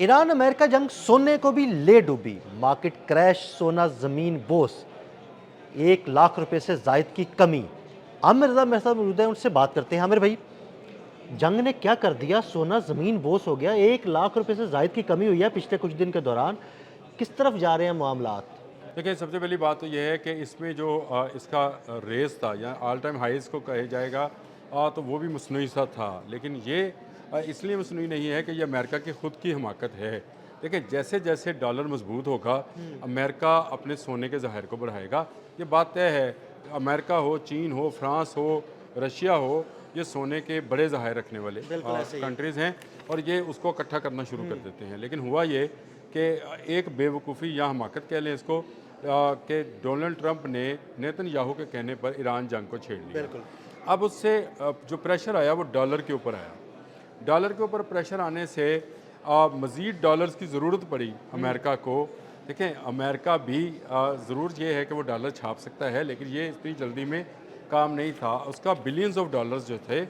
Iran America जंग सोने को भी ले डूबी। मार्केट क्रैश, सोना जमीन बोस। 1 लाख रुपए से जायद की कमी। आमिर रजा मेरे साथ मौजूद है, उनसे बात करते हैं। आमिर भाई, जंग ने क्या कर दिया? सोना जमीन बोस हो गया, 1 लाख रुपए से जायद की कमी हुई है पिछले कुछ दिन के दौरान। किस तरफ जा रहे हैं मामलात? देखिए, सबसे पहली बात तो यह है कि इसमें जो इसका रेस था या ऑल टाइम हाईज़ को कहे जाएगा, तो वो भी मसनूई सा था। लेकिन ये इसलिए मसनूई नहीं है कि ये अमेरिका की ख़ुद की हमाकत है। देखिए, जैसे जैसे डॉलर मजबूत होगा, अमेरिका अपने सोने के ज़ाहिर को बढ़ाएगा। ये बात तय है। अमेरिका हो, चीन हो, फ्रांस हो, रशिया हो, ये सोने के बड़े ज़ाहिर रखने वाले बिल्कुल ऐसे ही है। कंट्रीज़ हैं और ये उसको इकट्ठा करना शुरू कर देते हैं। लेकिन हुआ ये कि एक बेवकूफ़ी या हमाकत कह लें इसको, कि डोनाल्ड ट्रंप ने नेतन्याहू के कहने पर ईरान जंग को छेड़ लिया। बिल्कुल। अब उससे जो प्रेशर आया वो डॉलर के ऊपर आया। डॉलर के ऊपर प्रेशर आने से मज़ीद डॉलर्स की ज़रूरत पड़ी अमेरिका को। देखें, अमेरिका भी ज़रूर ये है कि वो डॉलर छाप सकता है, लेकिन ये इतनी जल्दी में काम नहीं था। उसका बिलियंस ऑफ डॉलर्स जो थे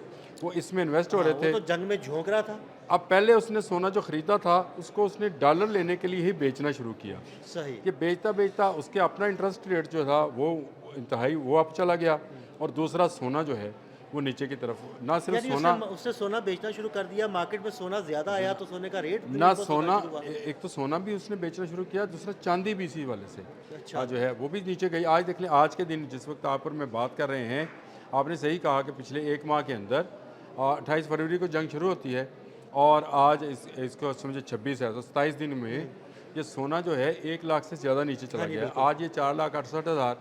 वो इसमें इन्वेस्ट हो हाँ, रहे वो थे। तो जंग में झोंक रहा था। अब पहले उसने सोना जो ख़रीदा था उसको उसने डॉलर लेने के लिए ही बेचना शुरू किया। सही। ये बेचता बेचता उसके अपना इंटरेस्ट रेट जो था वो इंतहाई वो अप चला गया, और दूसरा सोना जो है वो नीचे की तरफ। ना सिर्फ यानी सोना, उसने सोना बेचना शुरू कर दिया, मार्केट में सोना ज्यादा आया तो सोने का रेट ना ऊपर से सोना, शुरू हुआ। एक तो सोना भी उसने बेचना शुरू किया, दूसरा चांदी भी इसी वाले से अच्छा। जो है वो भी नीचे गई। आज देख लें, आज के दिन जिस वक्त आप और मैं बात कर रहे हैं, आपने सही कहा कि पिछले एक माह के अंदर 28 फरवरी को जंग शुरू होती है और आज इसको समझे 26 है, तो 27 दिन में ये सोना जो है 1 लाख से ज़्यादा नीचे चला हाँ जी, गया है। बिल्कुल। आज ये 4,68,000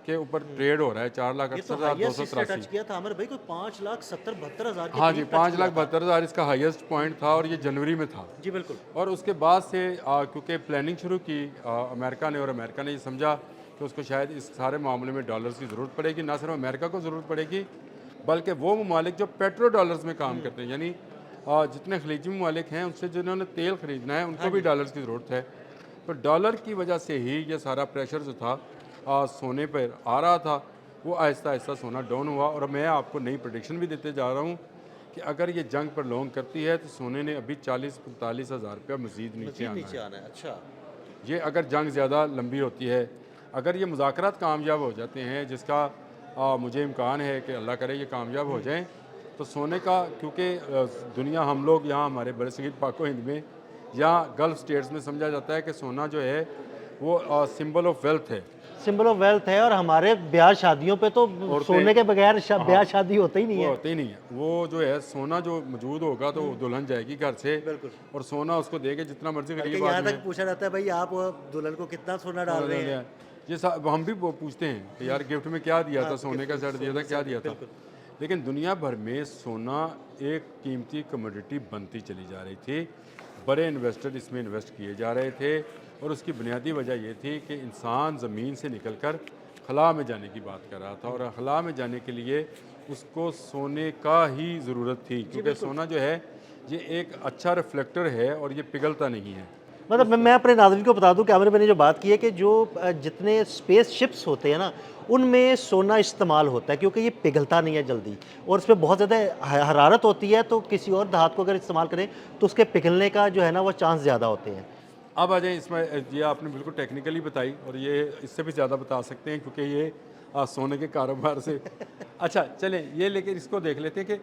के ऊपर ट्रेड हो रहा है, ये तो 4,68,283। टच किया था आमिर भाई, कोई 5,70,72,000 के हाँ जी, करीब टच किया था। 5,72,000 इसका हाईएस्ट पॉइंट था और ये जनवरी में था। जी बिल्कुल। और उसके बाद से क्योंकि प्लानिंग शुरू की अमेरिका ने, और अमेरिका ने ये समझा कि उसको शायद इस सारे मामले में डॉलर्स की ज़रूरत पड़ेगी। ना सिर्फ अमेरिका को ज़रूरत पड़ेगी, बल्कि वो ममालिक जो पेट्रो डॉलर्स में काम करते हैं, यानी जितने खलीजी ममालिक हैं उनसे जिन्होंने तेल ख़रीदना है उनको भी डॉलर्स की ज़रूरत है। तो डॉलर की वजह से ही ये सारा प्रेशर जो था सोने पर आ रहा था, वो आहिस्ता आहिस्ता सोना डाउन हुआ। और मैं आपको नई प्रेडिक्शन भी देते जा रहा हूँ कि अगर ये जंग पर लॉन्ग करती है तो सोने ने अभी 40-45 हज़ार रुपया मज़ीद नीचे आना नीचे है। आना है। अच्छा। ये अगर जंग ज़्यादा लंबी होती है, अगर ये मुज़ाकरात कामयाब हो जाते हैं, जिसका मुझे इम्कान है कि अल्लाह करे ये कामयाब हो जाएं, तो सोने का, क्योंकि दुनिया, हम लोग यहाँ हमारे बड़े सगीर पाको हिंद में या गल्फ़ स्टेट्स में समझा जाता है कि सोना जो है वो सिंबल ऑफ वेल्थ है। सिंबल ऑफ वेल्थ है, और हमारे ब्याह शादियों पे तो सोने के बगैर ब्याह शादी होता ही नहीं वो है। होते ही नहीं है। वो जो है सोना जो मौजूद होगा तो दुल्हन जाएगी घर से, बिल्कुल। और सोना उसको देके जितना मर्जी बल्कि गरीब यहाँ आदमी तक पूछा जाता है भाई, आप दुल्हन को कितना सोना डाल रहे हैं। ये हम भी पूछते हैं कि यार गिफ्ट में क्या दिया था, सोने का सेट दिया था, क्या दिया था। बिल्कुल। लेकिन दुनिया भर में सोना एक कीमती कमोडिटी बनती चली जा रही थी। बड़े इन्वेस्टर इसमें इन्वेस्ट किए जा रहे थे, और उसकी बुनियादी वजह यह थी कि इंसान ज़मीन से निकलकर खला में जाने की बात कर रहा था, और खला में जाने के लिए उसको सोने का ही ज़रूरत थी, क्योंकि सोना जो है ये एक अच्छा रिफ्लेक्टर है और ये पिघलता नहीं है। मतलब मैं अपने नाज़रीन को बता दूं कि आमिर भाई ने जो बात की है कि जो जितने स्पेस शिप्स होते हैं ना, उनमें सोना इस्तेमाल होता है, क्योंकि ये पिघलता नहीं है जल्दी, और इसमें बहुत ज़्यादा हरारत होती है, तो किसी और धातु को अगर इस्तेमाल करें तो उसके पिघलने का जो है ना वो चांस ज़्यादा होते हैं। अब आ जाए इसमें, ये आपने बिल्कुल टेक्निकली बताई, और ये इससे भी ज़्यादा बता सकते हैं क्योंकि ये सोने के कारोबार से अच्छा चलें, ये लेकिन इसको देख लेते हैं कि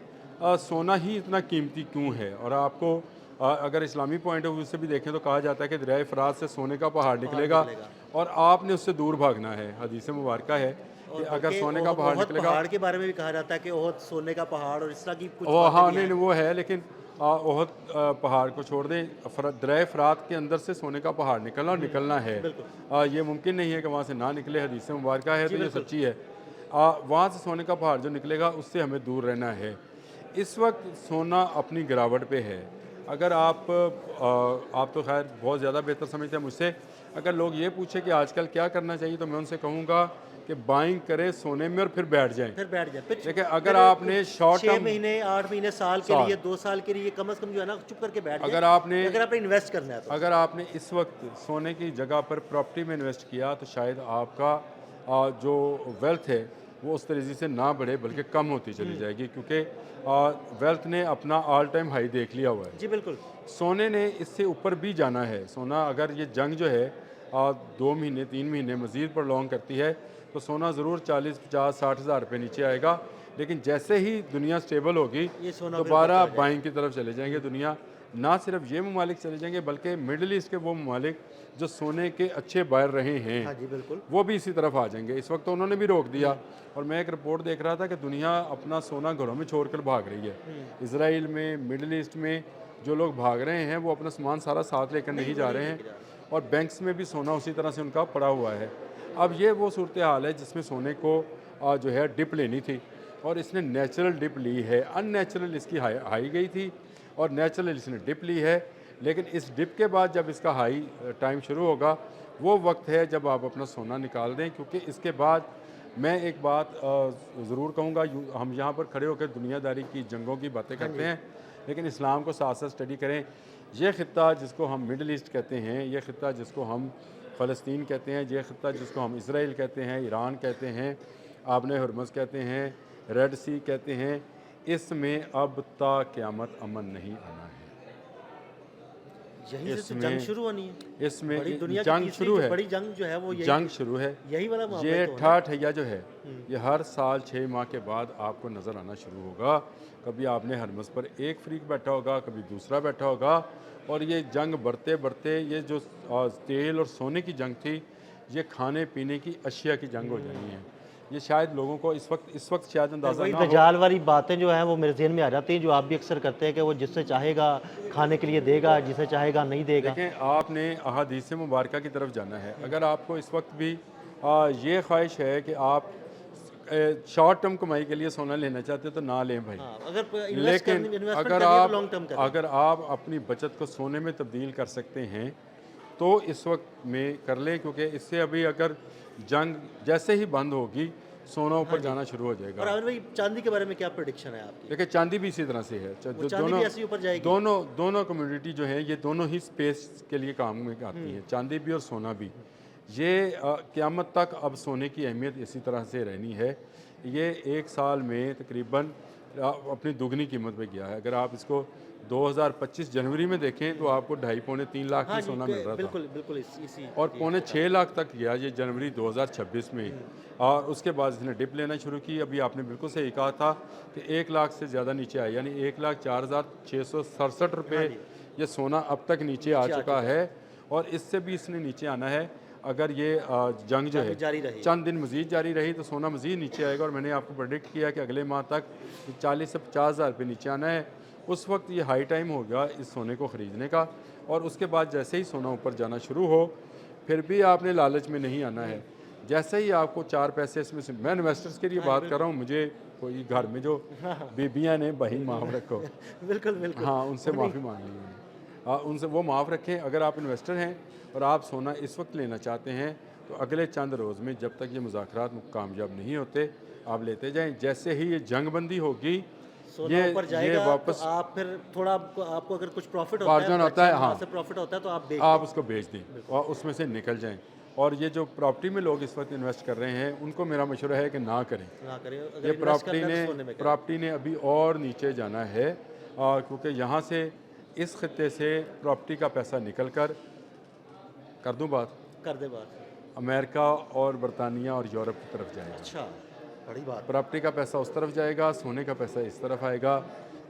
सोना ही इतना कीमती क्यों है। और आपको अगर इस्लामी पॉइंट ऑफ व्यू से भी देखें तो कहा जाता है कि दरियाए फ़रात से सोने का पहाड़ निकलेगा और आपने उससे दूर भागना है। हदीस मुबारक है कि अगर सोने का पहाड़ निकलेगा, पहाड़ के बारे में भी कहा जाता है कि ओहद सोने का पहाड़, और इस तरह की कुछ वो बातें हाँ भी नहीं हैं। नहीं, वो है, लेकिन ओहद पहाड़ को छोड़ दें, दरियाए फ़रात के अंदर से सोने का पहाड़ निकलना और निकलना है। ये मुमकिन नहीं है कि वहाँ से ना निकले। हदीस मुबारक है तो ये सच्ची है। वहाँ से सोने का पहाड़ जो निकलेगा उससे हमें दूर रहना है। इस वक्त सोना अपनी गिरावट पे है। अगर आप तो खैर बहुत ज़्यादा बेहतर समझते हैं मुझसे, अगर लोग ये पूछे कि आजकल क्या करना चाहिए, तो मैं उनसे कहूँगा कि बाइंग करें सोने में और फिर बैठ जाएं। देखिए, अगर आपने शॉर्ट 6 टर्म महीने 8 महीने साल के लिए 2 साल के लिए कम से कम जो है ना चुप करके बैठ जाए, अगर आपने इन्वेस्ट करना है तो। अगर आपने इस वक्त सोने की जगह पर प्रॉपर्टी में इन्वेस्ट किया, तो शायद आपका जो वेल्थ है वो उस तरीके से ना बढ़े बल्कि कम होती चली जाएगी, क्योंकि वेल्थ ने अपना ऑल टाइम हाई देख लिया हुआ है। जी बिल्कुल। सोने ने इससे ऊपर भी जाना है। सोना अगर ये जंग जो है 2 महीने 3 महीने मज़ीद प्रॉन्ग करती है तो सोना ज़रूर 40 50 60 हज़ार रुपये नीचे आएगा, लेकिन जैसे ही दुनिया स्टेबल होगी ये सोना दोबारा बाइंग की तरफ चले जाएंगे दुनिया। ना सिर्फ ये ममालिक चले जाएंगे बल्कि मिडल ईस्ट के वो ममालिक जो सोने के अच्छे बायर रहे हैं, हाँ जी बिल्कुल। वो भी इसी तरफ आ जाएंगे। इस वक्त तो उन्होंने भी रोक दिया, और मैं एक रिपोर्ट देख रहा था कि दुनिया अपना सोना घरों में छोड़कर भाग रही है। इसराइल में, मिडल ईस्ट में जो लोग भाग रहे हैं वो अपना सामान सारा साथ लेकर नहीं जा रहे हैं, और बैंक्स में भी सोना उसी तरह से उनका पड़ा हुआ है। अब ये वो सूरत हाल है जिसमें सोने को जो है डिप लेनी थी, और इसने नेचुरल डिप ली है। अननेचुरल इसकी हाई गई थी और नेचुरल इसने डिप ली है, लेकिन इस डिप के बाद जब इसका हाई टाइम शुरू होगा वो वक्त है जब आप अपना सोना निकाल दें, क्योंकि इसके बाद मैं एक बात ज़रूर कहूँगा, हम यहाँ पर खड़े होकर दुनियादारी की जंगों की बातें करते हैं, लेकिन इस्लाम को साथ साथ स्टडी करें। ये ख़ित्ता जिसको हम मिडल ईस्ट कहते हैं, ये ख़ित्ता जिसको हम फ़लस्तीन कहते हैं, ये ख़ित्ता जिसको हम इसराइल कहते हैं, ईरान कहते हैं, आबने हरमज़ कहते हैं, रेड सी कहते हैं, इसमें अब ता क़यामत अमन नहीं आना है। यही से तो जंग शुरू होनी है। इसमें बड़ी दुनिया की जंग तीसरी शुरू जो है, बड़ी जंग जो है वो यही जंग शुरू है। यही वाला मामला ये तो है। ठाठ हैया जो है ये हर साल 6 माह के बाद आपको नज़र आना शुरू होगा। कभी आपने हरमस पर एक फ्रीक बैठा होगा, कभी दूसरा बैठा होगा, और ये जंग बढ़ते बढ़ते ये जो तेल और सोने की जंग थी, ये खाने पीने की अशिया की जंग हो जानी है। ये शायद लोगों को इस वक्त शायद अंदाज़ा वही ना हो। दजाल वाली बातें जो हैं वो मेरे ज़हन में आ जाती हैं, जो आप भी अक्सर करते हैं कि वो जिससे चाहेगा खाने के लिए देगा, जिसे चाहेगा नहीं देगा। देखें, आपने अहादीस मुबारका की तरफ जाना है। अगर आपको इस वक्त भी ये ख्वाहिश है कि आप शॉर्ट टर्म कमाई के लिए सोना लेना चाहते हो तो ना लें भाई। हाँ, अगर लेकिन अगर आप अपनी बचत को सोने में तब्दील कर सकते हैं तो इस वक्त में कर लें, क्योंकि इससे अभी अगर जंग जैसे ही बंद होगी सोना ऊपर जाना शुरू हो जाएगा। और आमिर भाई चांदी के बारे में क्या प्रेडिक्शन है आपकी? देखिए, चांदी भी इसी तरह से है। चांदी भी ऐसे ही ऊपर जाएगी? दोनों कम्युनिटी जो है ये दोनों ही स्पेस के लिए काम में आती है, चांदी भी और सोना भी। ये क़यामत तक अब सोने की अहमियत इसी तरह से रहनी है। ये एक साल में तकरीबन अपनी दुगनी कीमत पे गया है। अगर आप इसको 2025 जनवरी में देखें तो आपको 2.5-3 लाख की सोना मिल रहा था, बिल्कुल इसी और 6.25 लाख तक गया ये जनवरी 2026 में। और उसके बाद इसने डिप लेना शुरू की। अभी आपने बिल्कुल सही कहा था कि 1 लाख से ज़्यादा नीचे आया, यानी 1,04,667 रुपये ये सोना अब तक नीचे आ चुका है, और इससे भी इसने नीचे आना है। अगर ये जंग जो है चंद दिन मज़ीद जारी रही तो सोना मज़ीद नीचे आएगा, और मैंने आपको प्रेडिक्ट किया कि अगले माह तक 40 से 50 हज़ार रुपये नीचे आना है। उस वक्त ये हाई टाइम होगा इस सोने को ख़रीदने का, और उसके बाद जैसे ही सोना ऊपर जाना शुरू हो फिर भी आपने लालच में नहीं आना है। जैसे ही आपको 4 पैसे इसमें से, मैं इन्वेस्टर्स के लिए बात कर रहा हूँ, मुझे कोई घर में जो बीबियाँ ने भाई माफ़ रखो बिल्कुल हाँ, उनसे माफ़ी मांग ली मैंने, उनसे वो माफ़ रखें। अगर आप इन्वेस्टर हैं और आप सोना इस वक्त लेना चाहते हैं तो अगले चंद रोज़ में जब तक ये मुज़ाकरात कामयाब नहीं होते आप लेते जाएं। जैसे ही ये जंग बंदी होगी सोना ऊपर जाएगा, ये वापस तो आप फिर थोड़ा आपको अगर कुछ प्रॉफिट मार्जिन होता है, हाँ, प्रॉफिट होता है तो आप उसको बेच दें और उसमें से निकल जाएं। और ये जो प्रॉपर्टी में लोग इस वक्त इन्वेस्ट कर रहे हैं उनको मेरा मशवरा है कि ना करें। ये प्रॉपर्टी ने अभी और नीचे जाना है, क्योंकि यहाँ से इस खत्ते से प्रॉपर्टी का पैसा निकल कर कर दे बात अमेरिका और बरतानिया और यूरोप की तरफ जाएगा। अच्छा, बड़ी बात। प्रॉपर्टी का पैसा उस तरफ जाएगा, सोने का पैसा इस तरफ आएगा।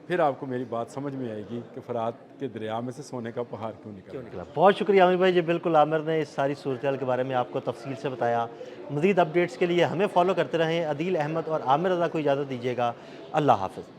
फिर आपको मेरी बात समझ में आएगी कि फरात के दरिया में से सोने का पहाड़ क्यों निकला। बहुत शुक्रिया आमिर भाई जी, बिल्कुल आमिर ने इस सारी सूरत के बारे में आपको तफसील से बताया। मज़ीद अपडेट्स के लिए हमें फॉलो करते रहें। अदील अहमद और आमिर रज़ा को इजाज़त दीजिएगा। अल्लाह हाफ़िज़।